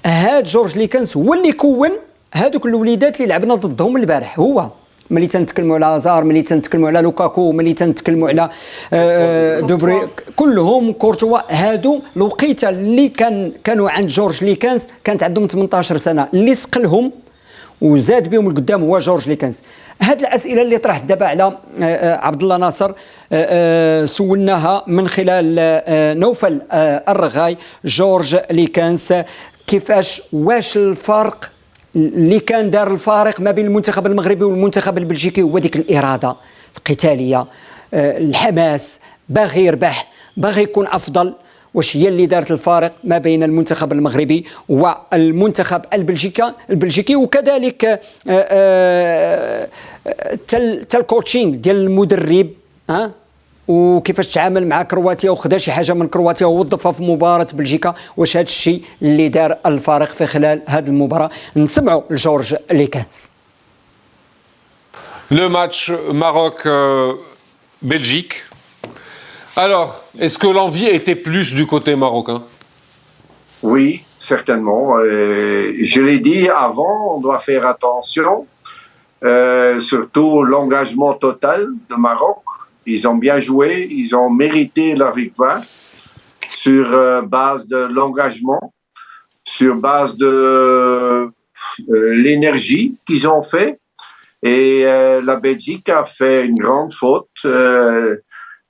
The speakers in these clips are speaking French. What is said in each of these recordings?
هاد جورج ليكنس هو اللي كون هادوك الوليدات اللي لعبنا ضدهم البارح. هو ملي تنتكلموا على هازار، ملي تنتكلموا على لوكاكو، ملي تنتكلموا على دوبري، كلهم كورتوا، هادو الوقيته اللي كانوا عند جورج ليكنس كانت عندهم 18 سنه، اللي سقلهم وزاد بهم القدام هو جورج ليكنس. هاد الاسئله اللي طرحت دابا على عبد الله ناصر سولناها من خلال نوفل الرغاي. جورج ليكنس كيفاش، واش الفرق اللي كان دار الفارق ما بين المنتخب المغربي والمنتخب البلجيكي هو ديك الإرادة القتالية، الحماس، باغي يربح، باغي يكون أفضل، واش هي اللي دارت الفارق ما بين المنتخب المغربي والمنتخب البلجيكي وكذلك الكوتشينغ ديال المدرب، وكيفاش تعامل مع كرواتيا وخدا شي حاجه من كرواتيا ووظفها في مباراه بلجيكا، واش هذا الشيء اللي دار الفارق في خلال هذه المباراه. نسمعوا لجورج ليكنس. Le match Maroc-Belgique. Alors, est-ce que l'envie était plus du côté marocain? Oui, certainement. Je l'ai dit avant, on doit faire attention, surtout l'engagement total de Maroc. Ils ont bien joué, ils ont mérité leur victoire sur base de l'engagement, sur base de l'énergie qu'ils ont fait. Et la Belgique a fait une grande faute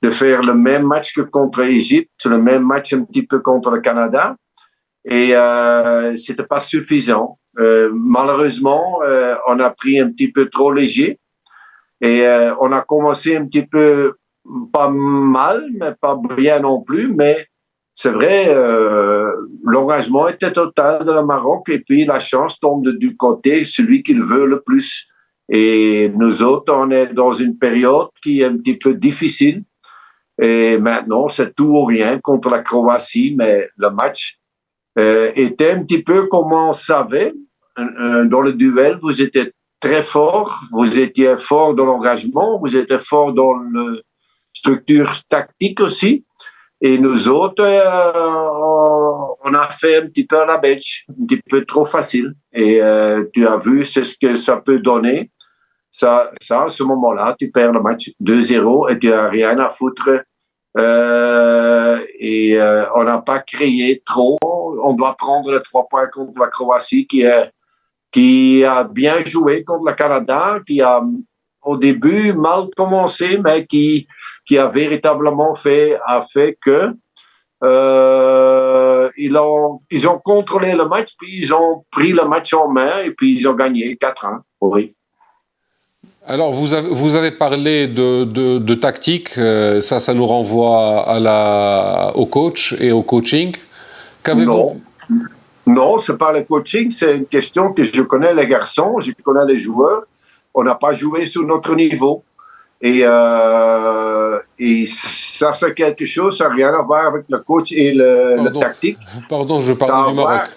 de faire le même match que contre l'Égypte, le même match un petit peu contre le Canada. Et c'était pas suffisant. Malheureusement, on a pris un petit peu trop léger. Et on a commencé un petit peu, pas mal, mais pas bien non plus. Mais c'est vrai, l'engagement était total de le Maroc. Et puis la chance tombe du côté, celui qui le veut le plus. Et nous autres, on est dans une période qui est un petit peu difficile. Et maintenant, c'est tout ou rien contre la Croatie. Mais le match était un petit peu comme on savait. Dans le duel, vous étiez très fort, vous étiez fort dans l'engagement, vous étiez fort dans la structure tactique aussi. Et nous autres, on a fait un petit peu à la Belge, un petit peu trop facile. Et tu as vu c'est ce que ça peut donner. Ça, à ce moment-là, tu perds le match 2-0 et tu n'as rien à foutre. On n'a pas créé trop. On doit prendre les 3 points contre la Croatie qui a bien joué contre le Canada, qui a au début mal commencé, mais qui a véritablement fait que ils ont contrôlé le match, puis ils ont pris le match en main et puis ils ont gagné 4-1. Oui. Alors vous avez parlé de tactique, ça nous renvoie au coach et au coaching. Qu'avez-vous? Non, c'est pas le coaching, c'est une question que je connais les garçons, je connais les joueurs. On n'a pas joué sur notre niveau. Et ça, c'est quelque chose, ça n'a rien à voir avec le coach et le tactique. Pardon, je parle du Maroc.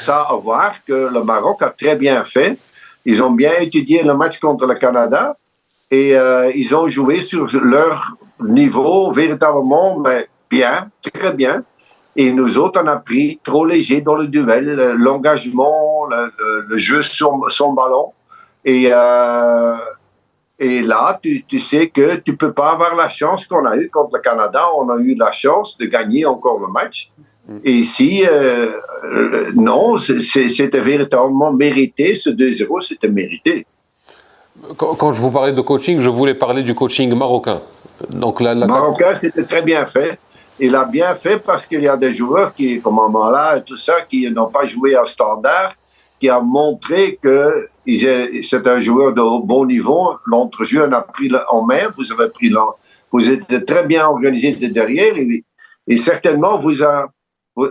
Ça a à voir que le Maroc a très bien fait. Ils ont bien étudié le match contre le Canada et ils ont joué sur leur niveau véritablement, mais bien, très bien. Et nous autres, on a pris trop léger dans le duel, l'engagement, le jeu sans ballon. Et là, tu sais que tu peux pas avoir la chance qu'on a eue contre le Canada. On a eu la chance de gagner encore le match. Et ici, non, c'était véritablement mérité. Ce 2-0, c'était mérité. Quand je vous parlais de coaching, je voulais parler du coaching marocain. Donc Marocain, c'était très bien fait. Il a bien fait parce qu'il y a des joueurs qui, comme Amala et tout ça, qui n'ont pas joué à standard, qui a montré que c'est un joueur de bon niveau. L'entrejeu, on a pris en main, vous êtes très bien organisé de derrière et certainement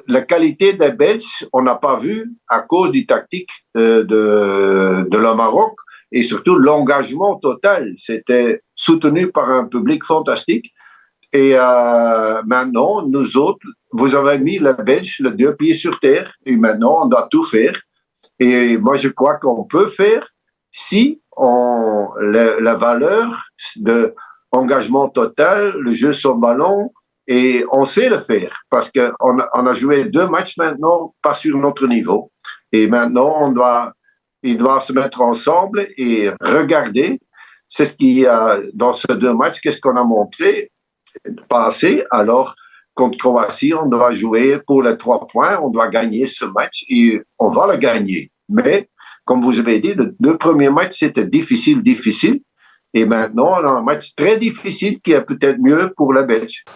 la qualité des Belges, on n'a pas vu à cause du tactique de le Maroc et surtout l'engagement total. C'était soutenu par un public fantastique. Et maintenant, nous autres, vous avez mis les Belges les 2 pieds sur terre et maintenant, on doit tout faire. Et moi, je crois qu'on peut faire si la valeur de engagement total, le jeu sans ballon, Et on sait le faire parce qu'on a joué 2 matchs maintenant, pas sur notre niveau. Et maintenant, il doit se mettre ensemble et regarder. C'est ce qu'il y a dans ces 2 matchs, qu'est-ce qu'on a montré, pas assez. Alors, contre Croatie, on doit jouer pour les 3 points, on doit gagner ce match et on va le gagner. Mais, comme vous avez dit, les 2 premiers matchs, c'était difficile. Et maintenant, on a un match très difficile qui est peut-être mieux pour les Belges.